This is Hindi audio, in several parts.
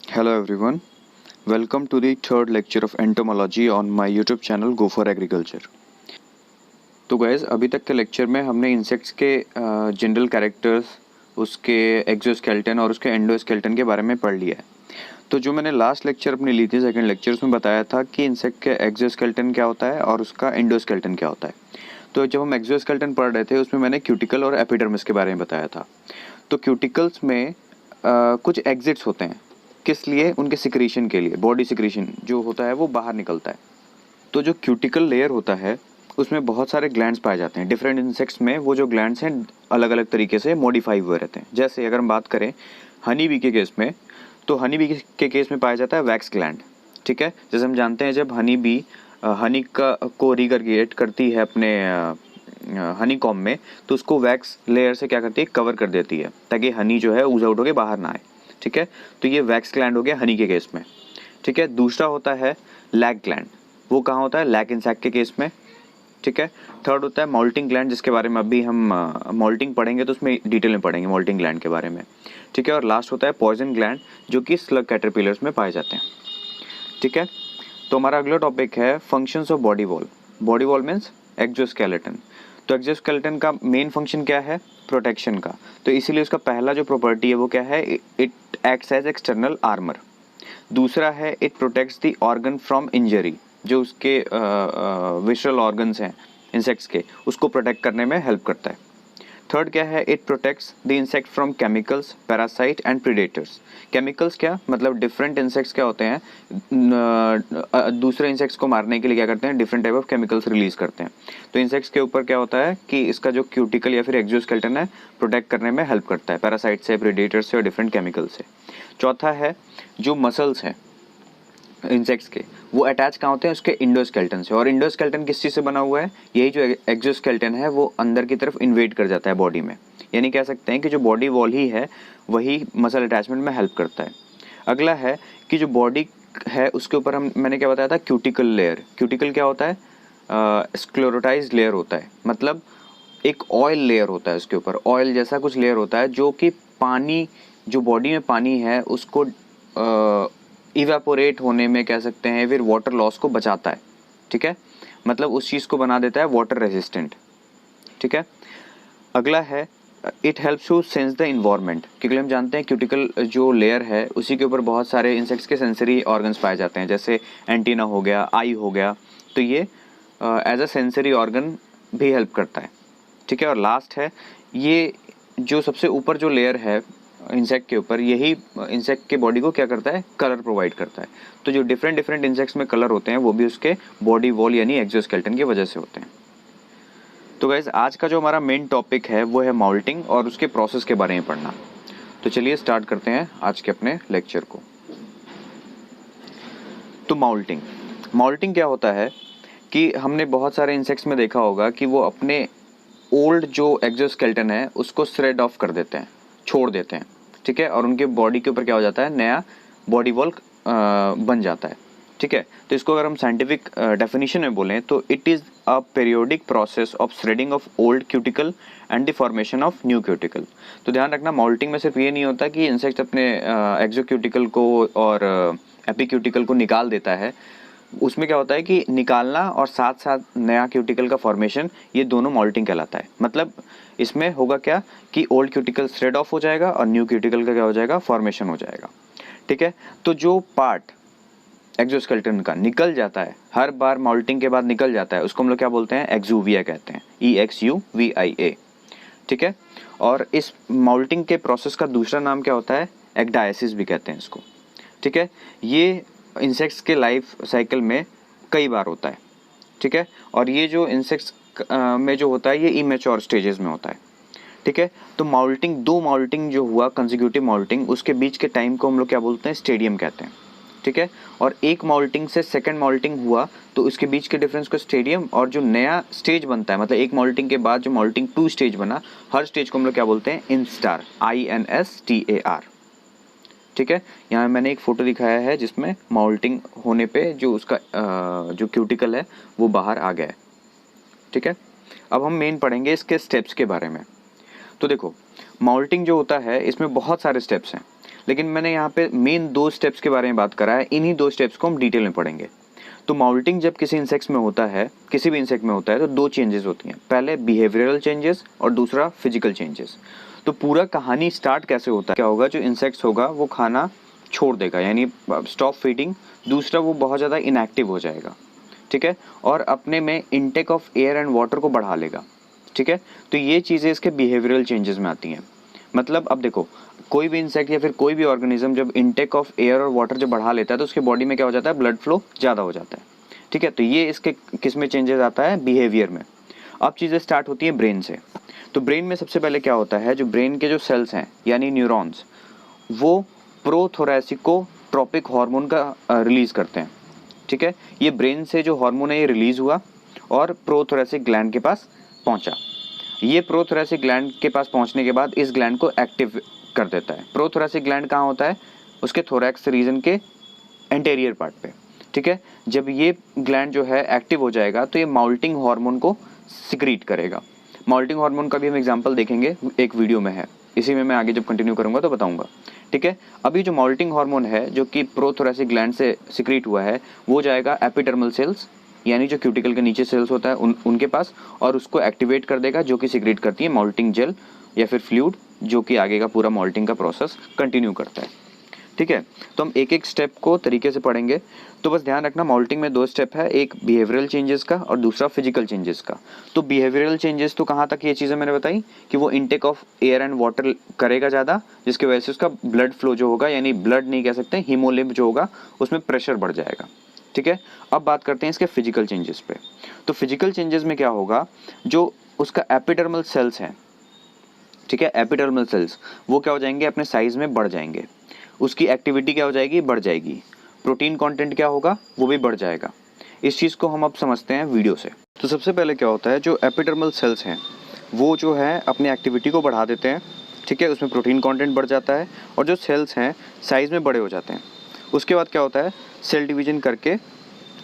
Hello everyone, welcome to the third lecture of entomology on my YouTube channel Go for Agriculture। तो गाइज अभी तक के लेक्चर में हमने इंसेक्ट्स के जनरल कैरेक्टर्स, उसके एक्सोस्केलेटन और उसके एंडोस्केलेटन के बारे में पढ़ लिया है। तो जो मैंने लास्ट लेक्चर अपनी ली थी सेकंड लेक्चर, उसमें बताया था कि इंसेक्ट के एक्सोस्केलेटन क्या होता है और उसका एंडोस्केलेटन क्या होता है। तो जब हम एक्सोस्केलेटन पढ़ रहे थे उसमें मैंने क्यूटिकल और एपिडर्मिस के बारे में बताया था। तो क्यूटिकल्स में कुछ एग्जिट्स होते हैं, किस लिए? उनके सिक्रीशन के लिए, बॉडी सिक्रीशन जो होता है वो बाहर निकलता है। तो जो क्यूटिकल लेयर होता है उसमें बहुत सारे ग्लैंड्स पाए जाते हैं। डिफरेंट इंसेक्ट्स में वो जो ग्लैंड्स हैं अलग अलग तरीके से मॉडिफाई हुए रहते हैं। जैसे अगर हम बात करें हनी बी के केस में, तो हनी बी के केस में पाया जाता है वैक्स ग्लैंड। ठीक है, जैसे हम जानते हैं जब हनी बी हनी का को रिगरगेट करती है अपने हनी कॉम में, तो उसको वैक्स लेयर से क्या करती है, कवर कर देती है, ताकि हनी जो है ऊज आउट होकर बाहर ना आए। ठीक है, तो ये वैक्स ग्लैंड हो गया हनी के केस में। ठीक है, दूसरा होता है लैग ग्लैंड। वो कहाँ होता है? लैग इंसेक्ट के केस में। ठीक है, थर्ड होता है मॉल्टिंग ग्लैंड, जिसके बारे में अभी हम मॉल्टिंग पढ़ेंगे तो उसमें डिटेल में पढ़ेंगे मॉल्टिंग ग्लैंड के बारे में। ठीक है, और लास्ट होता है पॉइजन ग्लैंड, जो कि स्लग कैटरपिलर्स में पाए जाते हैं। ठीक है, तो हमारा अगला टॉपिक है functions of body wall. Body wall means exoskeleton. तो एक्सोस्केलेटन का मेन फंक्शन क्या है? प्रोटेक्शन का। तो इसीलिए उसका पहला जो प्रॉपर्टी है वो क्या है? It acts as external armour. दूसरा है it protects the organ from injury. जो उसके विशरल ऑर्गन्स हैं इंसेक्ट्स के, उसको प्रोटेक्ट करने में हेल्प करता है। थर्ड क्या है? It protects the insect from chemicals, parasite and predators. Chemicals क्या मतलब? डिफरेंट इंसेक्ट्स क्या होते हैं, दूसरे इंसेक्ट्स को मारने के लिए क्या करते हैं, different type of chemicals release करते हैं। तो इंसेक्ट्स के ऊपर क्या होता है कि इसका जो क्यूटिकल या फिर एक्सोस्केलेटन है प्रोटेक्ट करने में हेल्प करता है पैरासाइट से, प्रीडेटर्स से और डिफरेंट केमिकल से। चौथा है जो मसल्स हैं इंसेक्ट्स के, वो अटैच कहाँ होते हैं? उसके इंडोस्केलेटन से। और इंडोस्केलेटन किस चीज़ से बना हुआ है? यही जो एक्सोस्केलेटन है वो अंदर की तरफ इन्वेड कर जाता है बॉडी में। यानी कह सकते हैं कि जो बॉडी वॉल ही है वही मसल अटैचमेंट में हेल्प करता है। अगला है कि जो बॉडी है उसके ऊपर मैंने क्या बताया था? Cuticle layer. क्यूटिकल क्या होता है? स्क्लेरोटाइज्ड लेयर होता है, मतलब एक ऑयल लेयर होता है उसके ऊपर, ऑयल जैसा कुछ लेयर होता है जो कि पानी, जो बॉडी में पानी है उसको इवेपोरेट होने में कह सकते हैं, फिर वाटर लॉस को बचाता है। ठीक है, मतलब उस चीज़ को बना देता है वाटर रेजिस्टेंट। ठीक है, अगला है it helps to sense the environment, क्योंकि हम जानते हैं क्यूटिकल जो लेयर है उसी के ऊपर बहुत सारे इंसेक्ट्स के सेंसरी ऑर्गन्स पाए जाते हैं, जैसे एंटीना हो गया, आई हो गया। तो ये एज अ सेंसरी ऑर्गन भी हेल्प करता है। ठीक है, और लास्ट है ये जो सबसे ऊपर जो लेयर है इंसेक्ट के ऊपर, यही इंसेक्ट के बॉडी को क्या करता है? कलर प्रोवाइड करता है। तो जो डिफरेंट डिफरेंट इंसेक्ट्स में कलर होते हैं वो भी उसके बॉडी वॉल यानी एक्सोस्केलेटन की वजह से होते हैं। तो गाइज आज का जो हमारा मेन टॉपिक है वो है माउल्टिंग और उसके प्रोसेस के बारे में पढ़ना। तो चलिए स्टार्ट करते हैं आज के अपने लेक्चर को। तो माउल्टिंग, माउल्टिंग क्या होता है कि हमने बहुत सारे इंसेक्ट्स में देखा होगा कि वो अपने ओल्ड जो एक्सोस्केलेटन है उसको श्रेड ऑफ कर देते हैं, छोड़ देते हैं। ठीक है, और उनके बॉडी के ऊपर क्या हो जाता है? नया बॉडी वॉल बन जाता है। ठीक है, तो इसको अगर हम साइंटिफिक डेफिनेशन में बोलें तो it is a periodic process of shredding of old cuticle and the formation of new cuticle. तो ध्यान रखना, माउल्टिंग में सिर्फ ये नहीं होता कि इंसेक्ट अपने एक्सोक्यूटिकल को और एपिक्यूटिकल को निकाल देता है। उसमें क्या होता है कि निकालना और साथ साथ नया क्यूटिकल का फॉर्मेशन, ये दोनों मॉल्टिंग कहलाता है। मतलब इसमें होगा क्या कि ओल्ड क्यूटिकल श्रेड ऑफ हो जाएगा और न्यू क्यूटिकल का क्या हो जाएगा? फॉर्मेशन हो जाएगा। ठीक है, तो जो पार्ट एक्सोस्केलेटन का निकल जाता है, हर बार मॉल्टिंग के बाद निकल जाता है, उसको हम लोग क्या बोलते हैं? एक्सुविया कहते हैं, EXUVIA। ठीक है, और इस मॉल्टिंग के प्रोसेस का दूसरा नाम क्या होता है? एक्डायसिस भी कहते हैं इसको। ठीक है, ये इंसेक्ट्स के लाइफ साइकिल में कई बार होता है। ठीक है, और ये जो इंसेक्ट्स में जो होता है ये इमेच्योर स्टेजेस में होता है। ठीक है, तो माउल्टिंग, दो माउल्टिंग जो हुआ कंसेक्यूटिव माउल्टिंग, उसके बीच के टाइम को हम लोग क्या बोलते हैं? स्टेडियम कहते हैं। ठीक है, और एक माउल्टिंग से सेकंड माउल्टिंग हुआ तो उसके बीच के डिफरेंस को स्टेडियम, और जो नया स्टेज बनता है, मतलब एक माउल्टिंग के बाद जो माउल्टिंग 2 स्टेज बना, हर स्टेज को हम लोग क्या बोलते हैं? Instar, INSTAR। ठीक है, यहाँ मैंने एक फ़ोटो दिखाया है जिसमें माउल्टिंग होने पे जो उसका जो क्यूटिकल है वो बाहर आ गया है। ठीक है, अब हम मेन पढ़ेंगे इसके स्टेप्स के बारे में। तो देखो, माउल्टिंग जो होता है इसमें बहुत सारे स्टेप्स हैं, लेकिन मैंने यहाँ पे मेन 2 स्टेप्स के बारे में बात करा है, इन्हीं 2 स्टेप्स को हम डिटेल में पढ़ेंगे। तो माउल्टिंग जब किसी इंसेक्ट्स में होता है, किसी भी इंसेक्ट में होता है, तो 2 चेंजेस होती हैं, पहले बिहेवियरल चेंजेस और दूसरा फिजिकल चेंजेस। तो पूरा कहानी स्टार्ट कैसे होता है, क्या होगा, जो इंसेक्ट्स होगा वो खाना छोड़ देगा, यानी स्टॉप फीडिंग। दूसरा, वो बहुत ज़्यादा इनएक्टिव हो जाएगा, ठीक है, और अपने में intake of air and water को बढ़ा लेगा, ठीक है। तो ये चीज़ें इसके बिहेवियरल चेंजेस में आती हैं। मतलब अब देखो, कोई भी इंसेक्ट या फिर कोई भी ऑर्गेनिज्म जब इनटेक ऑफ एयर और वाटर जब बढ़ा लेता है तो उसके बॉडी में क्या हो जाता है, ब्लड फ्लो ज़्यादा हो जाता है, ठीक है। तो ये इसके किस में चेंजेस आता है, बिहेवियर में। अब चीज़ें स्टार्ट होती हैं ब्रेन से। तो ब्रेन में सबसे पहले क्या होता है, जो ब्रेन के जो सेल्स हैं यानी न्यूरॉन्स, वो प्रोथोरेसिकोट्रोपिक हार्मोन का रिलीज़ करते हैं, ठीक है। ये ब्रेन से जो हार्मोन है ये रिलीज़ हुआ और प्रोथोरेसिक ग्लैंड के पास पहुंचा। ये प्रोथोरेसिक ग्लैंड के पास पहुंचने के बाद इस ग्लैंड को एक्टिव कर देता है। प्रोथोरेसिक ग्लैंड कहाँ होता है, उसके थोरैक्स रीजन के एंटेरियर पार्ट पे, ठीक है। जब ये ग्लैंड जो है एक्टिव हो जाएगा तो ये माउल्टिंग हार्मोन को सिक्रीट करेगा। माउल्टिंग हार्मोन का भी हम एग्जांपल देखेंगे, एक वीडियो में है, इसी में मैं आगे जब कंटिन्यू करूंगा तो बताऊंगा, ठीक है। अभी जो माउल्टिंग हार्मोन है जो कि प्रोथोरेसिक ग्लैंड से सिक्रीट हुआ है, वो जाएगा एपिडर्मल सेल्स यानी जो क्यूटिकल के नीचे सेल्स होता है उनके पास, और उसको एक्टिवेट कर देगा, जो कि सिक्रीट करती है माउल्टिंग जेल या फिर फ्लूइड, जो कि आगे का पूरा माउल्टिंग का प्रोसेस कंटिन्यू करता है, ठीक है। तो हम एक एक स्टेप को तरीके से पढ़ेंगे। तो बस ध्यान रखना, माउल्टिंग में 2 स्टेप है, एक बिहेवियरल चेंजेस का और दूसरा फिजिकल चेंजेस का। तो बिहेवियरल चेंजेस तो कहाँ तक ये चीज़ें मैंने बताई कि वो intake of air and water करेगा ज़्यादा, जिसकी वजह से उसका ब्लड फ्लो जो होगा, यानी ब्लड नहीं कह सकते, हीमोलिम्फ जो होगा उसमें प्रेशर बढ़ जाएगा, ठीक है। अब बात करते हैं इसके फिजिकल चेंजेस पे। तो फिजिकल चेंजेस में क्या होगा, जो उसका एपिडर्मल सेल्स हैं, ठीक है, एपिडर्मल सेल्स वो क्या हो जाएंगे, अपने साइज में बढ़ जाएंगे, उसकी एक्टिविटी क्या हो जाएगी, बढ़ जाएगी, प्रोटीन कंटेंट क्या होगा, वो भी बढ़ जाएगा। इस चीज़ को हम अब समझते हैं वीडियो से। तो सबसे पहले क्या होता है, जो एपिडर्मल सेल्स हैं वो जो है अपनी एक्टिविटी को बढ़ा देते हैं, ठीक है, उसमें प्रोटीन कंटेंट बढ़ जाता है और जो सेल्स हैं साइज़ में बड़े हो जाते हैं। उसके बाद क्या होता है, सेल डिवीजन करके,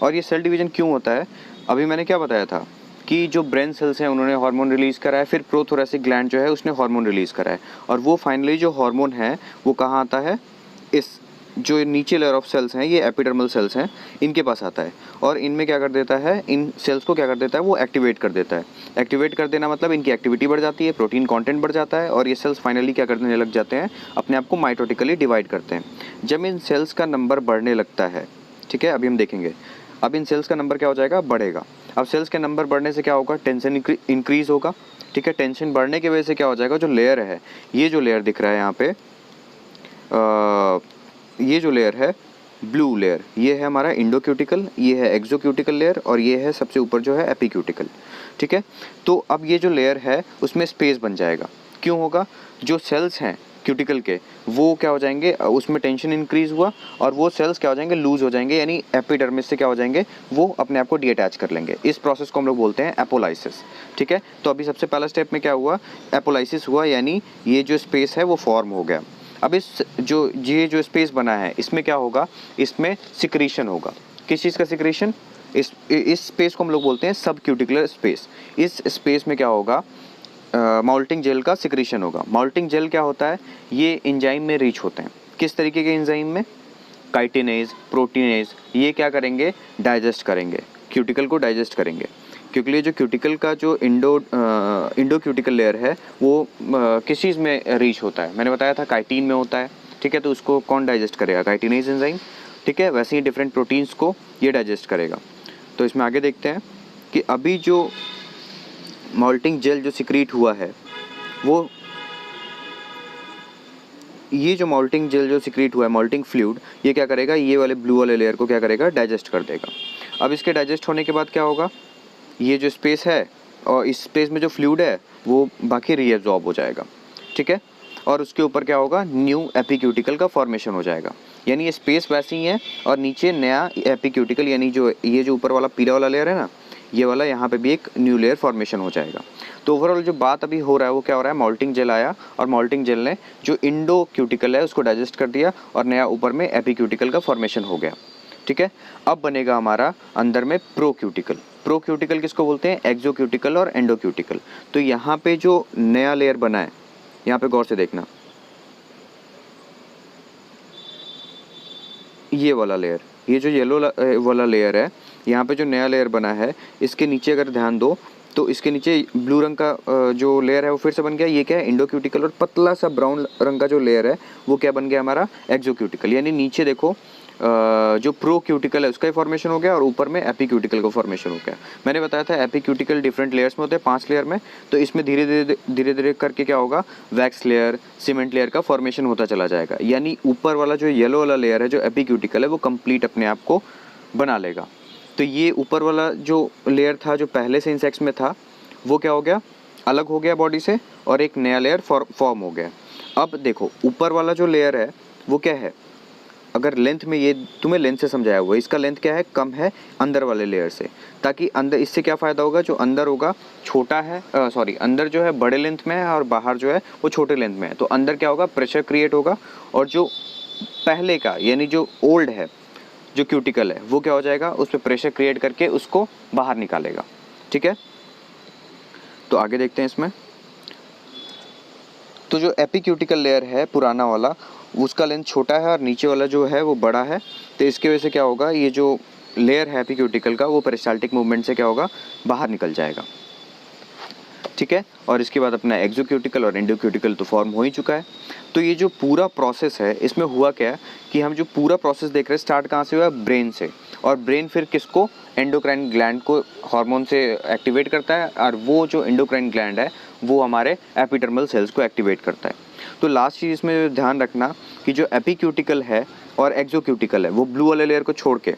और ये सेल डिवीजन क्यों होता है, अभी मैंने क्या बताया था कि जो ब्रेन सेल्स हैं उन्होंने हार्मोन रिलीज़ करा है, फिर प्रोथोरेसिक ग्लैंड जो है उसने हार्मोन रिलीज़ करा है, और वो फाइनली जो हार्मोन है वो कहाँ आता है, इस जो नीचे लेयर ऑफ सेल्स हैं, ये एपिडर्मल सेल्स हैं, इनके पास आता है, और इनमें क्या कर देता है, इन सेल्स को क्या कर देता है, वो एक्टिवेट कर देता है। एक्टिवेट कर देना मतलब इनकी एक्टिविटी बढ़ जाती है, प्रोटीन कंटेंट बढ़ जाता है, और ये सेल्स फाइनली क्या करने लग जाते हैं, अपने आप को माइटोटिकली डिवाइड करते हैं। जब इन सेल्स का नंबर बढ़ने लगता है, ठीक है, अभी हम देखेंगे, अब इन सेल्स का नंबर क्या हो जाएगा, बढ़ेगा। अब सेल्स के नंबर बढ़ने से क्या होगा, टेंशन इंक्रीज होगा, ठीक है। टेंशन बढ़ने की वजह से क्या हो जाएगा, जो लेयर है, ये जो लेयर दिख रहा है यहाँ पे, ये जो लेयर है ब्लू लेयर, ये है हमारा इंडोक्यूटिकल, ये है एक्सोक्यूटिकल लेयर, और ये है सबसे ऊपर जो है एपिक्यूटिकल, ठीक है। तो अब ये जो लेयर है उसमें स्पेस बन जाएगा, क्यों होगा, जो सेल्स हैं क्यूटिकल के वो क्या हो जाएंगे, उसमें टेंशन इंक्रीज हुआ और वो सेल्स क्या हो जाएंगे, लूज हो जाएंगे, यानी एपिडर्मिस से क्या हो जाएंगे, वो अपने आप को डीअटैच कर लेंगे। इस प्रोसेस को हम लोग बोलते हैं एपोलाइसिस, ठीक है। तो अभी सबसे पहला स्टेप में क्या हुआ, एपोलाइसिस हुआ, यानी ये जो स्पेस है वो फॉर्म हो गया। अब इस जो स्पेस बना है इसमें क्या होगा, इसमें सिक्रीशन होगा, किस चीज़ का सिक्रीशन, इस स्पेस को हम लोग बोलते हैं सब क्यूटिकुलर स्पेस। इस स्पेस में क्या होगा, माउल्टिंग जेल का सिक्रीशन होगा। माउल्टिंग जेल क्या होता है, ये एंजाइम में रीच होते हैं, किस तरीके के एंजाइम में, काइटिनेज, प्रोटीनेज, ये क्या करेंगे, डाइजेस्ट करेंगे, क्यूटिकल को डाइजेस्ट करेंगे, क्योंकि ये जो क्यूटिकल का जो इंडो क्यूटिकल लेयर है वो किस चीज़ में रीच होता है, मैंने बताया था काइटिन में होता है, ठीक है। तो उसको कौन डाइजेस्ट करेगा, काइटिनेज एंजाइम, ठीक है। वैसे ही डिफरेंट प्रोटीन्स को ये डाइजेस्ट करेगा। तो इसमें आगे देखते हैं कि अभी जो माउल्टिंग जेल जो सिक्रीट हुआ है, वो ये जो माउल्टिंग जेल जो सिक्रीट हुआ है, माउल्टिंग फ्लूइड, ये क्या करेगा, ये वाले ब्लू वाले लेयर को क्या करेगा, डाइजेस्ट कर देगा। अब इसके डाइजेस्ट होने के बाद क्या होगा, ये जो स्पेस है और इस स्पेस में जो फ्लूइड है वो बाकी रीअब्जॉर्ब हो जाएगा, ठीक है। और उसके ऊपर क्या होगा, न्यू एपिक्यूटिकल का फॉर्मेशन हो जाएगा, यानी ये स्पेस वैसी ही है और नीचे नया एपिक्यूटिकल, यानी जो ये जो ऊपर वाला पीला वाला लेयर है ना, ये वाला, यहाँ पे भी एक न्यू लेयर फॉर्मेशन हो जाएगा। तो ओवरऑल जो बात अभी हो रहा है वो क्या हो रहा है, माउल्टिंग जेल आया और माउल्टिंग जेल ने जो इंडो क्यूटिकल है उसको डाइजेस्ट कर दिया और नया ऊपर में एपिक्यूटिकल का फॉर्मेशन हो गया, ठीक है। अब बनेगा हमारा अंदर में प्रोक्यूटिकल। प्रोक्यूटिकल किसको बोलते हैं, एक्सोक्यूटिकल और एंडोक्यूटिकल। तो यहाँ पे जो नया लेयर बना है, यहाँ पे गौर से देखना, ये वाला लेयर, ये जो येलो वाला लेयर है, यहाँ पे जो नया लेयर बना है इसके नीचे अगर ध्यान दो तो इसके नीचे ब्लू रंग का जो लेयर है वो फिर से बन गया। ये क्या है, इंडोक्यूटिकल, और पतला सा ब्राउन रंग का जो लेयर है वो क्या बन गया हमारा, एक्सोक्यूटिकल। यानी नीचे देखो जो प्रो क्यूटिकल है उसका फॉर्मेशन हो गया और ऊपर में एपीक्यूटिकल का फॉर्मेशन हो गया। मैंने बताया था एपीक्यूटिकल डिफरेंट लेयर्स में होते हैं, 5 लेयर में। तो इसमें धीरे धीरे करके क्या होगा, वैक्स लेयर, सीमेंट लेयर का फॉर्मेशन होता चला जाएगा। यानी ऊपर वाला जो येलो वाला लेयर है जो एपीक्यूटिकल है वो कंप्लीट अपने आप को बना लेगा। तो ये ऊपर वाला जो लेयर था जो पहले से इंसेक्ट्स में था वो क्या हो गया, अलग हो गया बॉडी से, और एक नया लेयर फॉर्म हो गया। अब देखो ऊपर वाला जो लेयर है वो क्या है, अगर लेंथ में, ये तुम्हें लेंथ से समझाया हुआ है, इसका लेंथ क्या है, कम है अंदर वाले लेयर से। ताकि अंदर, इससे क्या फ़ायदा होगा, जो अंदर होगा छोटा है, सॉरी अंदर जो है बड़े लेंथ में है और बाहर जो है वो छोटे लेंथ में है। तो अंदर क्या होगा, प्रेशर क्रिएट होगा, और जो पहले का यानी जो ओल्ड है जो क्यूटिकल है वो क्या हो जाएगा, उस पर प्रेशर क्रिएट करके उसको बाहर निकालेगा। ठीक है, तो आगे देखते हैं इसमें। तो जो एपीक्यूटिकल लेयर है पुराना वाला, उसका लेंथ छोटा है और नीचे वाला जो है वो बड़ा है। तो इसकी वजह से क्या होगा, ये जो लेयर है एपीक्यूटिकल का वो पेरिस्टाल्टिक मूवमेंट से क्या होगा, बाहर निकल जाएगा। ठीक है, और इसके बाद अपना एक्सोक्यूटिकल और एंडोक्यूटिकल तो फॉर्म हो ही चुका है। तो ये जो पूरा प्रोसेस है इसमें हुआ क्या है कि हम जो पूरा प्रोसेस देख रहे हैं स्टार्ट कहाँ से हुआ, ब्रेन से। और ब्रेन फिर किसको, एंडोक्राइन ग्लैंड को हार्मोन से एक्टिवेट करता है, और वो जो एंडोक्राइन ग्लैंड है वो हमारे एपिडर्मल सेल्स को एक्टिवेट करता है। तो लास्ट चीज़ इसमें ध्यान रखना कि जो एपीक्यूटिकल है और एक्सोक्यूटिकल है वो ब्लू वाले लेयर को छोड़ के,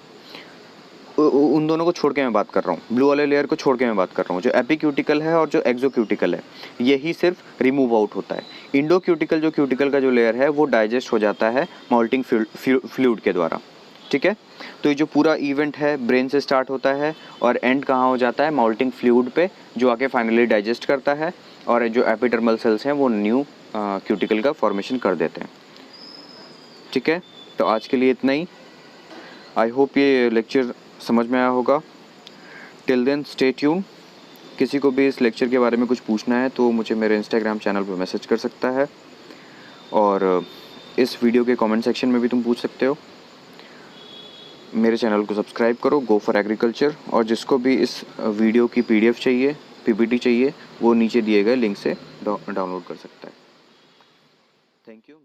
उन दोनों को छोड़ के मैं बात कर रहा हूँ, ब्लू वाले लेयर को छोड़ के मैं बात कर रहा हूँ। जो एपीक्यूटिकल है और जो एक्सोक्यूटिकल है यही सिर्फ रिमूव आउट होता है। इंडोक्यूटिकल जो क्यूटिकल का जो लेयर है वो डाइजेस्ट हो जाता है माउल्टिंग फ्लूइड के द्वारा। ठीक है, तो ये जो पूरा इवेंट है ब्रेन से स्टार्ट होता है और एंड कहाँ हो जाता है, माउल्टिंग फ्लूइड पे, जो आके फाइनली डाइजेस्ट करता है और जो एपिडर्मल सेल्स हैं वो न्यू क्यूटिकल का फॉर्मेशन कर देते हैं। ठीक है, तो आज के लिए इतना ही। आई होप ये लेक्चर समझ में आया होगा। Till then stay tune. किसी को भी इस लेक्चर के बारे में कुछ पूछना है तो मुझे मेरे इंस्टाग्राम चैनल पर मैसेज कर सकता है, और इस वीडियो के कमेंट सेक्शन में भी तुम पूछ सकते हो। मेरे चैनल को सब्सक्राइब करो, गो फॉर एग्रीकल्चर। और जिसको भी इस वीडियो की PDF चाहिए, PPT चाहिए, वो नीचे दिए गए लिंक से डाउनलोड कर सकता है। Thank you.